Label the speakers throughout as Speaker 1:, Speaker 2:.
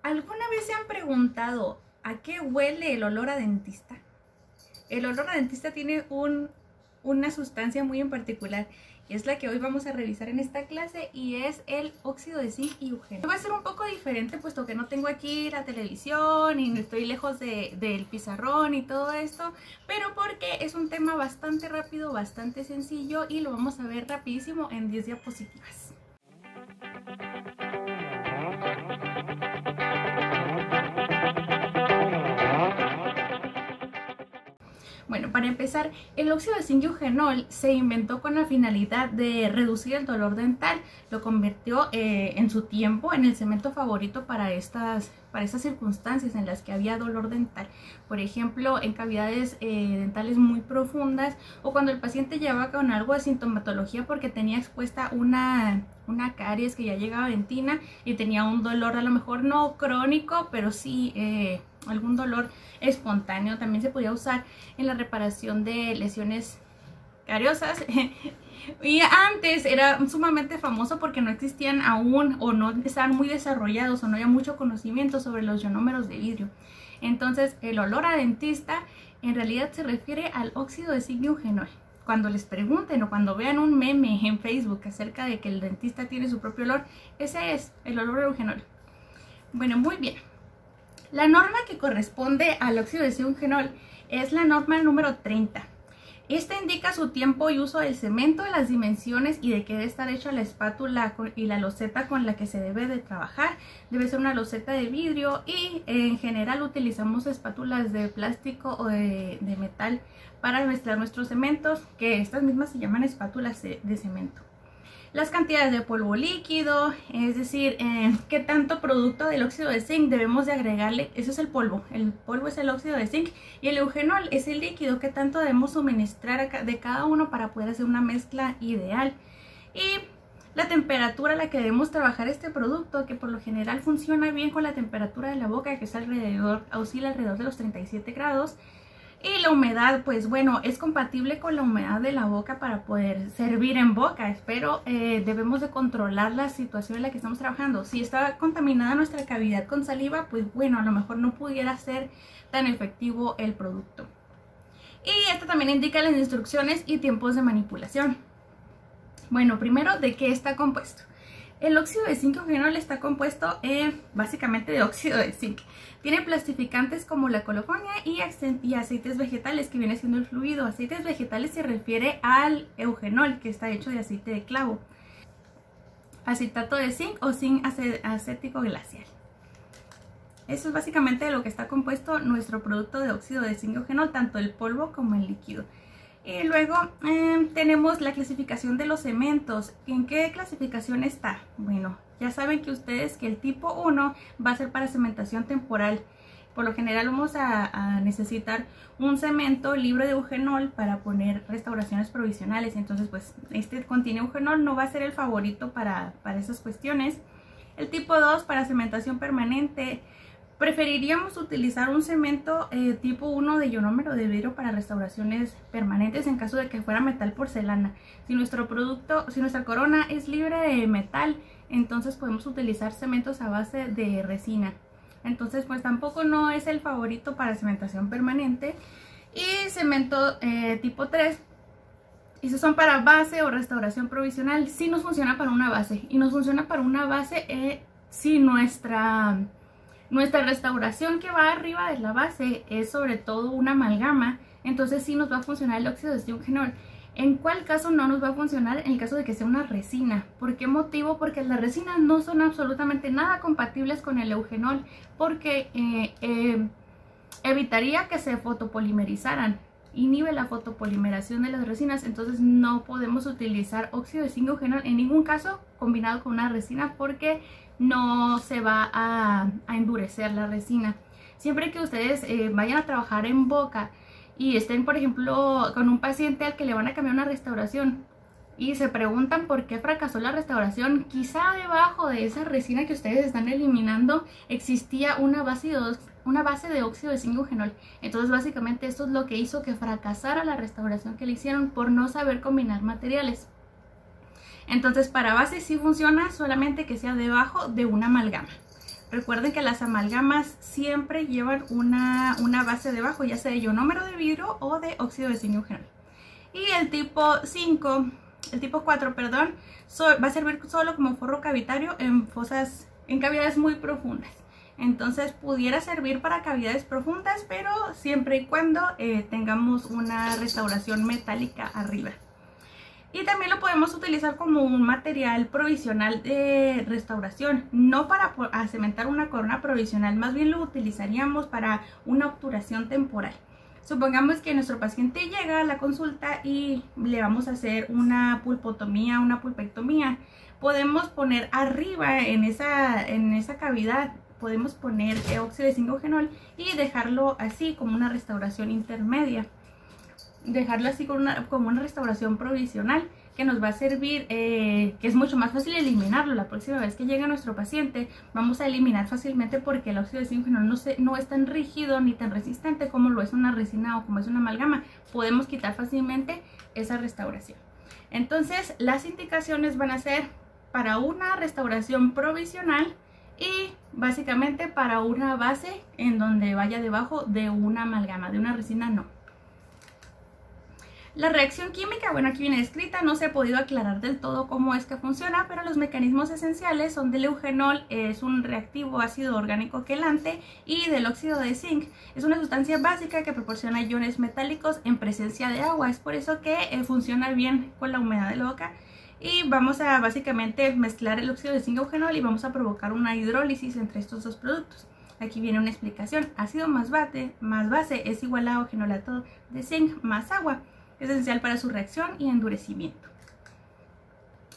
Speaker 1: ¿Alguna vez se han preguntado a qué huele el olor a dentista? El olor a dentista tiene una sustancia muy en particular y es la que hoy vamos a revisar en esta clase, y es el óxido de zinc y eugenol. Va a ser un poco diferente puesto que no tengo aquí la televisión y estoy lejos del pizarrón y todo esto, pero porque es un tema bastante rápido, bastante sencillo, y lo vamos a ver rapidísimo en 10 diapositivas. Bueno, para empezar, el óxido de zinc y eugenol se inventó con la finalidad de reducir el dolor dental. Lo convirtió en su tiempo en el cemento favorito para estas circunstancias en las que había dolor dental. Por ejemplo, en cavidades dentales muy profundas, o cuando el paciente llevaba con algo de sintomatología porque tenía expuesta una caries que ya llegaba a dentina y tenía un dolor, a lo mejor no crónico, pero sí algún dolor espontáneo. También se podía usar en la reparación de lesiones cariosas. Y antes era sumamente famoso porque no existían aún, o no estaban muy desarrollados, o no había mucho conocimiento sobre los ionómeros de vidrio. Entonces el olor a dentista en realidad se refiere al óxido de zinc y eugenol. Cuando les pregunten o cuando vean un meme en Facebook acerca de que el dentista tiene su propio olor, ese es el olor de eugenol. Bueno, muy bien. La norma que corresponde al óxido de zinc y eugenol es la norma número 30. Esta indica su tiempo y uso del cemento, las dimensiones y de qué debe estar hecha la espátula y la loseta con la que se debe de trabajar. Debe ser una loseta de vidrio, y en general utilizamos espátulas de plástico o de metal para mezclar nuestros cementos, que estas mismas se llaman espátulas de cemento. Las cantidades de polvo líquido, es decir, qué tanto producto del óxido de zinc debemos de agregarle. Eso es el polvo es el óxido de zinc, y el eugenol es el líquido, qué tanto debemos suministrar de cada uno para poder hacer una mezcla ideal. Y la temperatura a la que debemos trabajar este producto, que por lo general funciona bien con la temperatura de la boca, que es oscila alrededor de los 37 grados. Y la humedad, pues bueno, es compatible con la humedad de la boca para poder servir en boca, pero debemos de controlar la situación en la que estamos trabajando. Si está contaminada nuestra cavidad con saliva, pues bueno, a lo mejor no pudiera ser tan efectivo el producto. Y esto también indica las instrucciones y tiempos de manipulación. Bueno, primero, ¿de qué está compuesto? El óxido de zinc y eugenol está compuesto básicamente de óxido de zinc. Tiene plastificantes como la colofonia y aceites vegetales, que viene siendo el fluido. Aceites vegetales se refiere al eugenol, que está hecho de aceite de clavo. Acetato de zinc o zinc acético glacial. Eso es básicamente de lo que está compuesto nuestro producto de óxido de zinc y eugenol, tanto el polvo como el líquido. Y luego tenemos la clasificación de los cementos. ¿En qué clasificación está? Bueno, ya saben que ustedes que el tipo 1 va a ser para cementación temporal. Por lo general vamos a necesitar un cemento libre de eugenol para poner restauraciones provisionales. Entonces pues este contiene eugenol, no va a ser el favorito para esas cuestiones. El tipo 2 para cementación permanente. Preferiríamos utilizar un cemento tipo 1 de ionómero de vidrio para restauraciones permanentes en caso de que fuera metal porcelana. Si nuestra corona es libre de metal, entonces podemos utilizar cementos a base de resina. Entonces pues tampoco no es el favorito para cementación permanente. Y cemento tipo 3, esos son para base o restauración provisional. Sí nos funciona para una base, y nos funciona para una base si nuestra restauración que va arriba de la base es sobre todo una amalgama, entonces sí nos va a funcionar el óxido de zinc y eugenol. ¿En cuál caso no nos va a funcionar? En el caso de que sea una resina. ¿Por qué motivo? Porque las resinas no son absolutamente nada compatibles con el eugenol, porque evitaría que se fotopolimerizaran. Inhibe la fotopolimeración de las resinas, entonces no podemos utilizar óxido de zinc y eugenol en ningún caso combinado con una resina, porque no se va a endurecer la resina. Siempre que ustedes vayan a trabajar en boca y estén, por ejemplo, con un paciente al que le van a cambiar una restauración y se preguntan por qué fracasó la restauración, quizá debajo de esa resina que ustedes están eliminando existía una base de óxido de zinc y eugenol. Entonces básicamente esto es lo que hizo que fracasara la restauración que le hicieron por no saber combinar materiales. Entonces para base sí funciona, solamente que sea debajo de una amalgama. Recuerden que las amalgamas siempre llevan una base debajo, ya sea de ionómero de vidrio o de óxido de zinc eugenol. Y el tipo 4, perdón, va a servir solo como forro cavitario en cavidades muy profundas. Entonces pudiera servir para cavidades profundas, pero siempre y cuando tengamos una restauración metálica arriba. Y también lo podemos utilizar como un material provisional de restauración, no para cementar una corona provisional, más bien lo utilizaríamos para una obturación temporal. Supongamos que nuestro paciente llega a la consulta y le vamos a hacer una pulpotomía, una pulpectomía. Podemos poner arriba en esa cavidad, podemos poner óxido de zinc eugenol y dejarlo así como una restauración intermedia. Dejarlo así como una restauración provisional que nos va a servir, que es mucho más fácil eliminarlo. La próxima vez que llegue nuestro paciente vamos a eliminar fácilmente porque el óxido de zinc eugenol no es tan rígido ni tan resistente como lo es una resina o como es una amalgama. Podemos quitar fácilmente esa restauración. Entonces las indicaciones van a ser para una restauración provisional y básicamente para una base en donde vaya debajo de una amalgama, de una resina no. La reacción química, bueno, aquí viene descrita, no se ha podido aclarar del todo cómo es que funciona, pero los mecanismos esenciales son del eugenol, es un reactivo ácido orgánico quelante, y del óxido de zinc. Es una sustancia básica que proporciona iones metálicos en presencia de agua, es por eso que funciona bien con la humedad de la boca. Y vamos a básicamente mezclar el óxido de zinc eugenol y vamos a provocar una hidrólisis entre estos dos productos. Aquí viene una explicación, ácido más base es igual a eugenolato de zinc más agua. Esencial para su reacción y endurecimiento.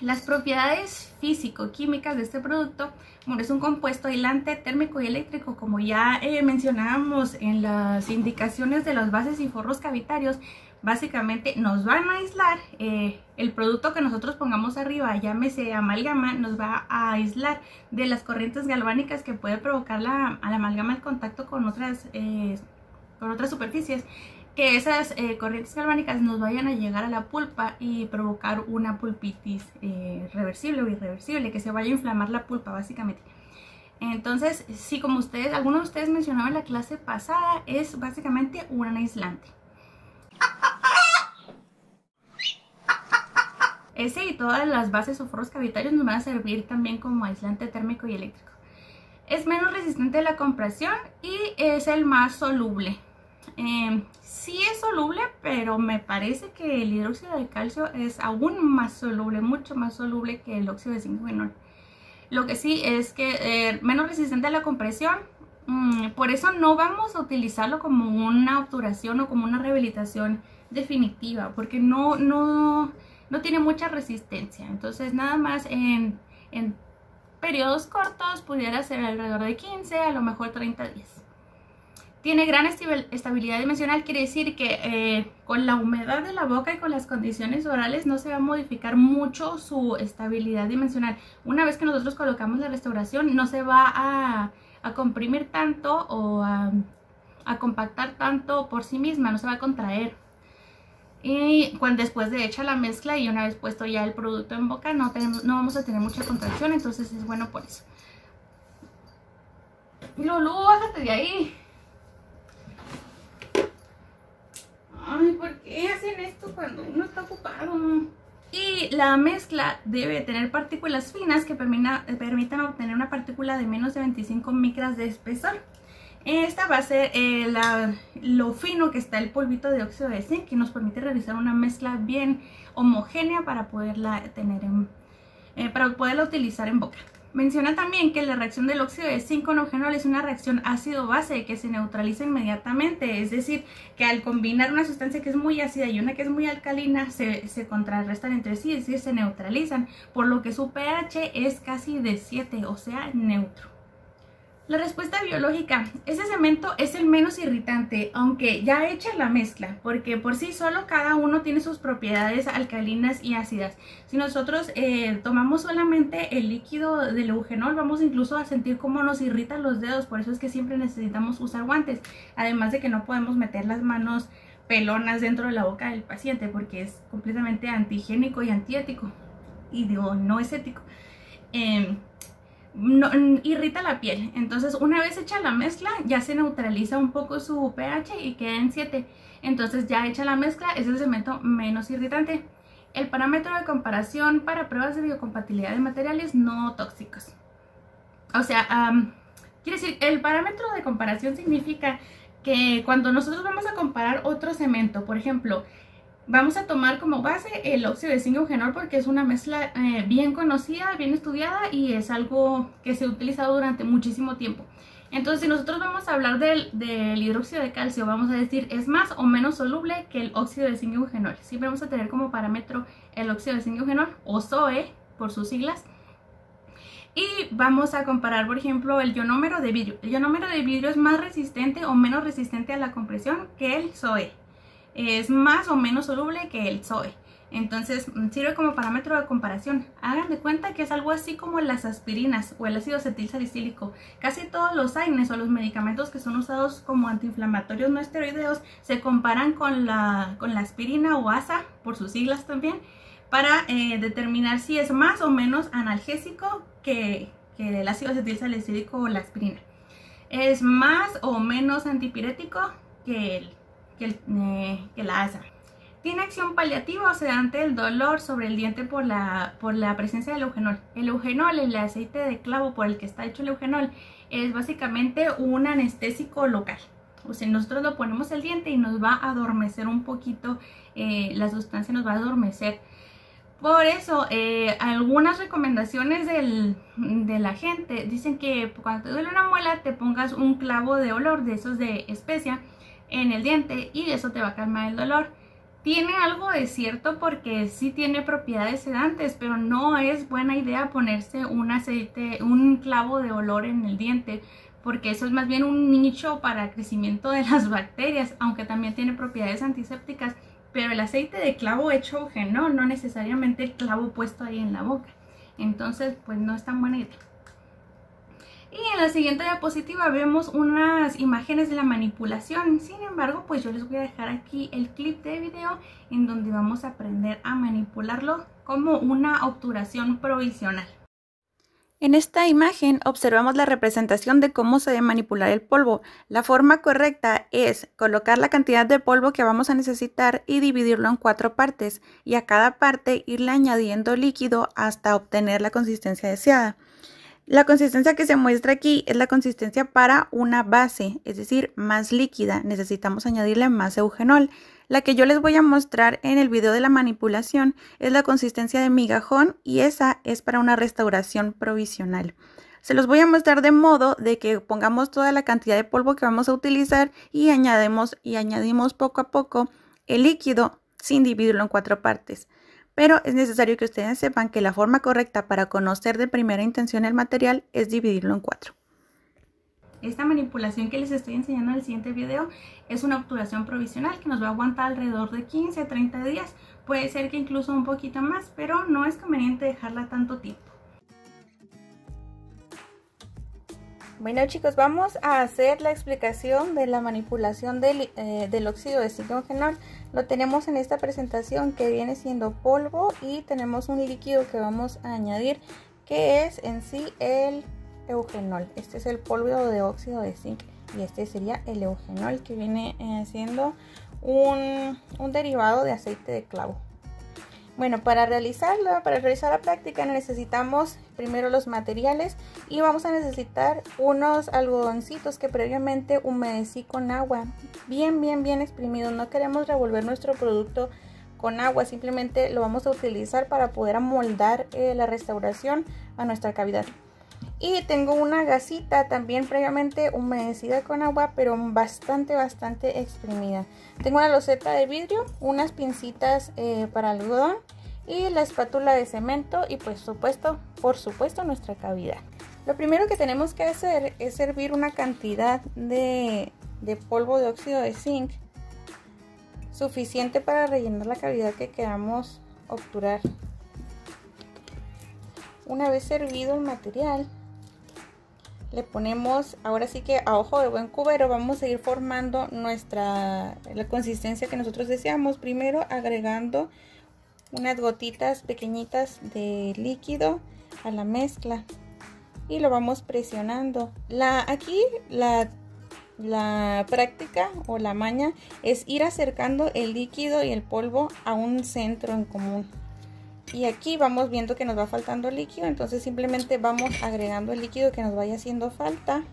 Speaker 1: Las propiedades físico-químicas de este producto, bueno, es un compuesto aislante térmico y eléctrico, como ya mencionábamos en las indicaciones de las bases y forros cavitarios. Básicamente nos van a aislar, el producto que nosotros pongamos arriba, llámese amalgama, nos va a aislar de las corrientes galvánicas que puede provocar a la amalgama el contacto con otras superficies. Que esas corrientes galvánicas nos vayan a llegar a la pulpa y provocar una pulpitis reversible o irreversible, que se vaya a inflamar la pulpa básicamente. Entonces, sí, como algunos de ustedes mencionaban en la clase pasada, es básicamente un aislante. Ese y todas las bases o forros cavitarios nos van a servir también como aislante térmico y eléctrico. Es menos resistente a la compresión y es el más soluble. Sí es soluble, pero me parece que el hidróxido de calcio es aún más soluble, mucho más soluble que el óxido de zinc eugenol. Lo que sí es que menos resistente a la compresión, por eso no vamos a utilizarlo como una obturación o como una rehabilitación definitiva, porque no tiene mucha resistencia. Entonces nada más en periodos cortos pudiera ser alrededor de 15, a lo mejor 30 días. Tiene gran estabilidad dimensional, quiere decir que con la humedad de la boca y con las condiciones orales no se va a modificar mucho su estabilidad dimensional. Una vez que nosotros colocamos la restauración no se va a comprimir tanto o a compactar tanto por sí misma, no se va a contraer. Y después de hecha la mezcla y una vez puesto ya el producto en boca no vamos a tener mucha contracción, entonces es bueno por eso. Lulu, bájate de ahí. Ay, ¿por qué hacen esto cuando uno está ocupado? Y la mezcla debe tener partículas finas que permitan obtener una partícula de menos de 25 micras de espesor. Esta va a ser lo fino que está el polvito de óxido de zinc, que nos permite realizar una mezcla bien homogénea para poderla utilizar en boca. Menciona también que la reacción del óxido de zinc con eugenol es una reacción ácido-base que se neutraliza inmediatamente, es decir, que al combinar una sustancia que es muy ácida y una que es muy alcalina se contrarrestan entre sí, es decir, se neutralizan, por lo que su pH es casi de 7, o sea, neutro. La respuesta biológica, ese cemento es el menos irritante, aunque ya hecha la mezcla, porque por sí solo cada uno tiene sus propiedades alcalinas y ácidas. Si nosotros tomamos solamente el líquido del eugenol, vamos incluso a sentir cómo nos irritan los dedos, por eso es que siempre necesitamos usar guantes, además de que no podemos meter las manos pelonas dentro de la boca del paciente, porque es completamente antihigiénico y antiético, y digo, no es ético. irrita la piel. Entonces una vez hecha la mezcla ya se neutraliza un poco su pH y queda en 7. Entonces ya hecha la mezcla es el cemento menos irritante. El parámetro de comparación para pruebas de biocompatibilidad de materiales no tóxicos. O sea, quiere decir, el parámetro de comparación significa que cuando nosotros vamos a comparar otro cemento, por ejemplo, vamos a tomar como base el óxido de zinc eugenol porque es una mezcla bien conocida, bien estudiada y es algo que se ha utilizado durante muchísimo tiempo. Entonces, si nosotros vamos a hablar del hidróxido de calcio, vamos a decir es más o menos soluble que el óxido de zinc eugenol. Siempre vamos a tener como parámetro el óxido de zinc eugenol o SOE por sus siglas. Y vamos a comparar, por ejemplo, el ionómero de vidrio. El ionómero de vidrio es más resistente o menos resistente a la compresión que el SOE. Es más o menos soluble que el SOE. Entonces sirve como parámetro de comparación. Hagan de cuenta que es algo así como las aspirinas o el ácido acetil salicílico. Casi todos los AINES o los medicamentos que son usados como antiinflamatorios no esteroideos se comparan con la aspirina o ASA, por sus siglas también, para determinar si es más o menos analgésico que el ácido acetil salicílico o la aspirina. Es más o menos antipirético que la ASA. Tiene acción paliativa o sedante del dolor sobre el diente por la presencia del eugenol. El eugenol, el aceite de clavo por el que está hecho el eugenol, es básicamente un anestésico local. O sea, nosotros lo ponemos el diente y nos va a adormecer un poquito, la sustancia nos va a adormecer. Por eso, algunas recomendaciones de la gente dicen que cuando te duele una muela te pongas un clavo de olor, de esos de especia, en el diente y eso te va a calmar el dolor. Tiene algo de cierto porque sí tiene propiedades sedantes, pero no es buena idea ponerse un clavo de olor en el diente, porque eso es más bien un nicho para crecimiento de las bacterias, aunque también tiene propiedades antisépticas. Pero el aceite de clavo hecho eugenol, no necesariamente el clavo puesto ahí en la boca. Entonces, pues no es tan buena idea. Y en la siguiente diapositiva vemos unas imágenes de la manipulación. Sin embargo, pues yo les voy a dejar aquí el clip de video en donde vamos a aprender a manipularlo como una obturación provisional. En esta imagen observamos la representación de cómo se debe manipular el polvo. La forma correcta es colocar la cantidad de polvo que vamos a necesitar y dividirlo en 4 partes y a cada parte irle añadiendo líquido hasta obtener la consistencia deseada. La consistencia que se muestra aquí es la consistencia para una base, es decir, más líquida. Necesitamos añadirle más eugenol. La que yo les voy a mostrar en el video de la manipulación es la consistencia de migajón y esa es para una restauración provisional. Se los voy a mostrar de modo de que pongamos toda la cantidad de polvo que vamos a utilizar y añadimos poco a poco el líquido sin dividirlo en 4 partes. Pero es necesario que ustedes sepan que la forma correcta para conocer de primera intención el material es dividirlo en 4. Esta manipulación que les estoy enseñando en el siguiente video es una obturación provisional que nos va a aguantar alrededor de 15 a 30 días. Puede ser que incluso un poquito más, pero no es conveniente dejarla tanto tiempo. Bueno chicos, vamos a hacer la explicación de la manipulación del óxido de zinc eugenol. Lo tenemos en esta presentación que viene siendo polvo y tenemos un líquido que vamos a añadir que es en sí el eugenol. Este es el polvo de óxido de zinc y este sería el eugenol que viene siendo un derivado de aceite de clavo. Bueno, para realizar la práctica necesitamos primero los materiales y vamos a necesitar unos algodoncitos que previamente humedecí con agua, bien exprimidos. No queremos revolver nuestro producto con agua, simplemente lo vamos a utilizar para poder amoldar la restauración a nuestra cavidad. Y tengo una gasita también previamente humedecida con agua, pero bastante exprimida. Tengo una loseta de vidrio, unas pincitas para algodón y la espátula de cemento y por supuesto nuestra cavidad. Lo primero que tenemos que hacer es hervir una cantidad de polvo de óxido de zinc suficiente para rellenar la cavidad que queramos obturar. Una vez hervido el material, le ponemos, ahora sí que a ojo de buen cubero, vamos a ir formando la consistencia que nosotros deseamos. Primero agregando unas gotitas pequeñitas de líquido a la mezcla.
Speaker 2: y lo vamos presionando. Aquí la práctica o la maña es ir acercando el líquido y el polvo a un centro en común. Y aquí vamos viendo que nos va faltando líquido, entonces simplemente vamos agregando el líquido que nos vaya haciendo falta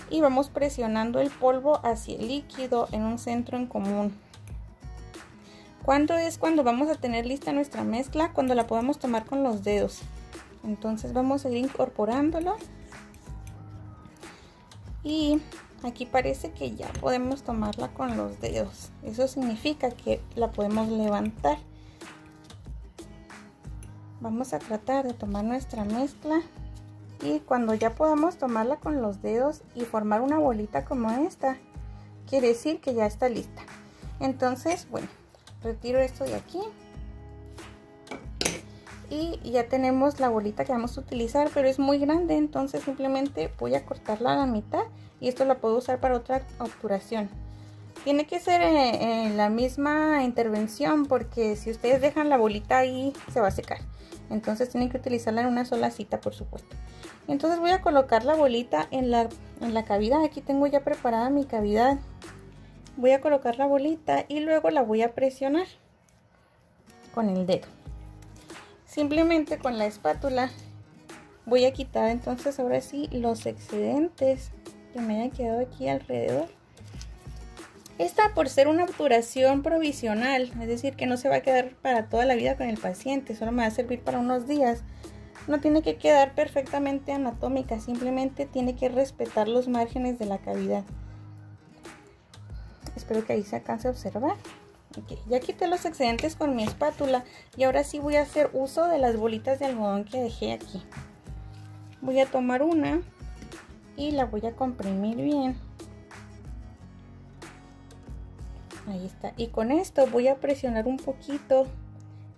Speaker 2: y vamos presionando el polvo hacia el líquido en un centro en común. ¿Cuándo es cuando vamos a tener lista nuestra mezcla? Cuando la podamos tomar con los dedos. Entonces vamos a ir incorporándolo y aquí parece que ya podemos tomarla con los dedos. Eso significa que la podemos levantar. Vamos a tratar de tomar nuestra mezcla y cuando ya podamos tomarla con los dedos y formar una bolita como esta, quiere decir que ya está lista. Entonces, bueno, retiro esto de aquí y ya tenemos la bolita que vamos a utilizar, pero es muy grande, entonces simplemente voy a cortarla a la mitad y esto la puedo usar para otra obturación. Tiene que ser la misma intervención porque si ustedes dejan la bolita ahí se va a secar. Entonces tienen que utilizarla en una sola cita, por supuesto. Entonces voy a colocar la bolita en la cavidad. Aquí tengo ya preparada mi cavidad. Voy a colocar la bolita y luego la voy a presionar con el dedo. Simplemente con la espátula voy a quitar entonces ahora sí los excedentes que me hayan quedado aquí alrededor. Esta, por ser una obturación provisional, es decir que no se va a quedar para toda la vida con el paciente, solo me va a servir para unos días, no tiene que quedar perfectamente anatómica, simplemente tiene que respetar los márgenes de la cavidad. Espero que ahí se alcance a observar. Okay, ya quité los excedentes con mi espátula y ahora sí voy a hacer uso de las bolitas de algodón que dejé aquí. Voy a tomar una y la voy a comprimir bien. Ahí está. Y con esto voy a presionar un poquito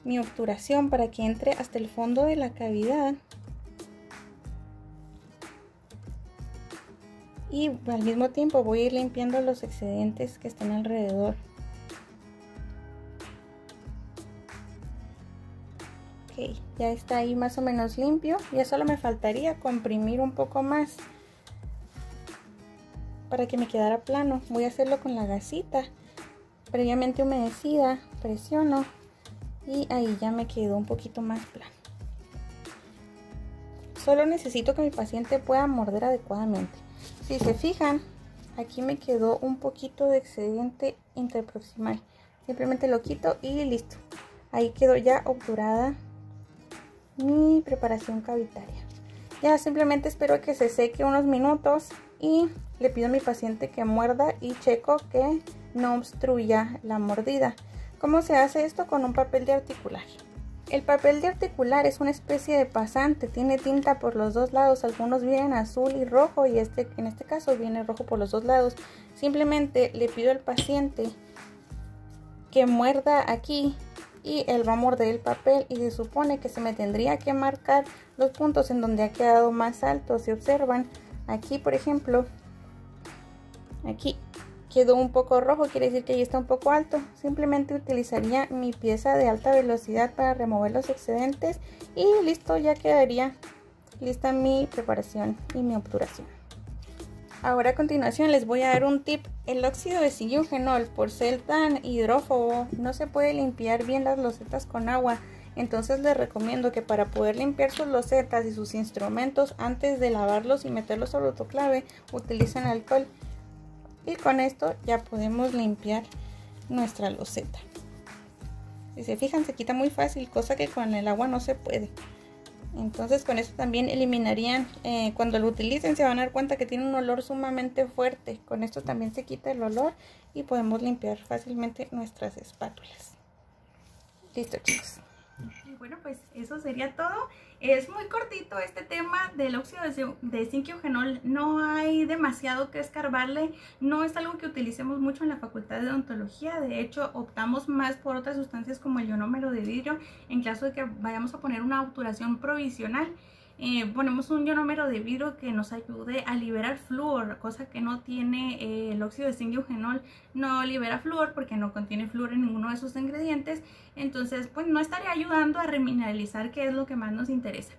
Speaker 2: mi obturación para que entre hasta el fondo de la cavidad. Y al mismo tiempo voy a ir limpiando los excedentes que están alrededor. Ok, ya está ahí más o menos limpio. Ya solo me faltaría comprimir un poco más para que me quedara plano. Voy a hacerlo con la gasita previamente humedecida, presiono y ahí ya me quedó un poquito más plano. Solo necesito que mi paciente pueda morder adecuadamente. Si se fijan, aquí me quedó un poquito de excedente interproximal. Simplemente lo quito y listo. Ahí quedó ya obturada mi preparación cavitaria. Ya simplemente espero que se seque unos minutos y le pido a mi paciente que muerda y checo que no obstruya la mordida. ¿Cómo se hace esto? Con un papel de articular. El papel de articular es una especie de pasante, tiene tinta por los dos lados, algunos vienen azul y rojo y en este caso viene rojo por los dos lados. Simplemente le pido al paciente que muerda aquí y él va a morder el papel y se supone que se me tendría que marcar los puntos en donde ha quedado más alto. Si observan aquí, por ejemplo, aquí quedó un poco rojo, quiere decir que ahí está un poco alto. Simplemente utilizaría mi pieza de alta velocidad para remover los excedentes y listo, ya quedaría lista mi preparación y mi obturación. Ahora a continuación les voy a dar un tip. El óxido de zinc y eugenol, por ser tan hidrófobo, no se puede limpiar bien las losetas con agua. Entonces les recomiendo que para poder limpiar sus losetas y sus instrumentos antes de lavarlos y meterlos al autoclave, utilicen alcohol. Y con esto ya podemos limpiar nuestra loseta. Si se fijan, se quita muy fácil, cosa que con el agua no se puede. Entonces con esto también eliminarían, cuando lo utilicen se van a dar cuenta que tiene un olor sumamente fuerte. Con esto también se quita el olor y podemos limpiar fácilmente nuestras espátulas. Listo, chicos.
Speaker 1: Y bueno, pues eso sería todo. Es muy cortito este tema del óxido de zinc y eugenol. No hay demasiado que escarbarle. No es algo que utilicemos mucho en la facultad de odontología. De hecho, optamos más por otras sustancias como el ionómero de vidrio en caso de que vayamos a poner una obturación provisional. Ponemos un ionómero de vidrio que nos ayude a liberar flúor, cosa que no tiene el óxido de zinc y eugenol. No libera flúor porque no contiene flúor en ninguno de sus ingredientes. Entonces pues no estaría ayudando a remineralizar, que es lo que más nos interesa.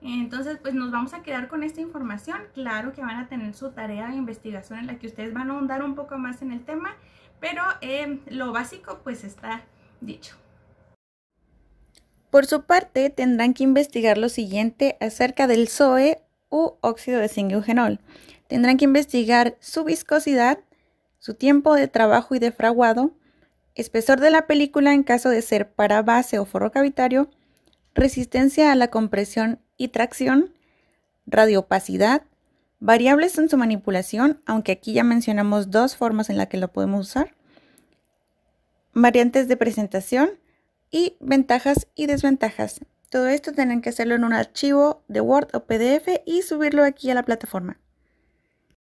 Speaker 1: Entonces pues nos vamos a quedar con esta información. Claro que van a tener su tarea de investigación en la que ustedes van a ahondar un poco más en el tema, pero lo básico pues está dicho.
Speaker 2: Por su parte, tendrán que investigar lo siguiente acerca del SOE u óxido de zinc eugenol. Tendrán que investigar su viscosidad, su tiempo de trabajo y de fraguado, espesor de la película en caso de ser para base o forro cavitario, resistencia a la compresión y tracción, radioopacidad, variables en su manipulación, aunque aquí ya mencionamos dos formas en las que lo podemos usar, variantes de presentación y ventajas y desventajas. Todo esto tienen que hacerlo en un archivo de Word o PDF y subirlo aquí a la plataforma.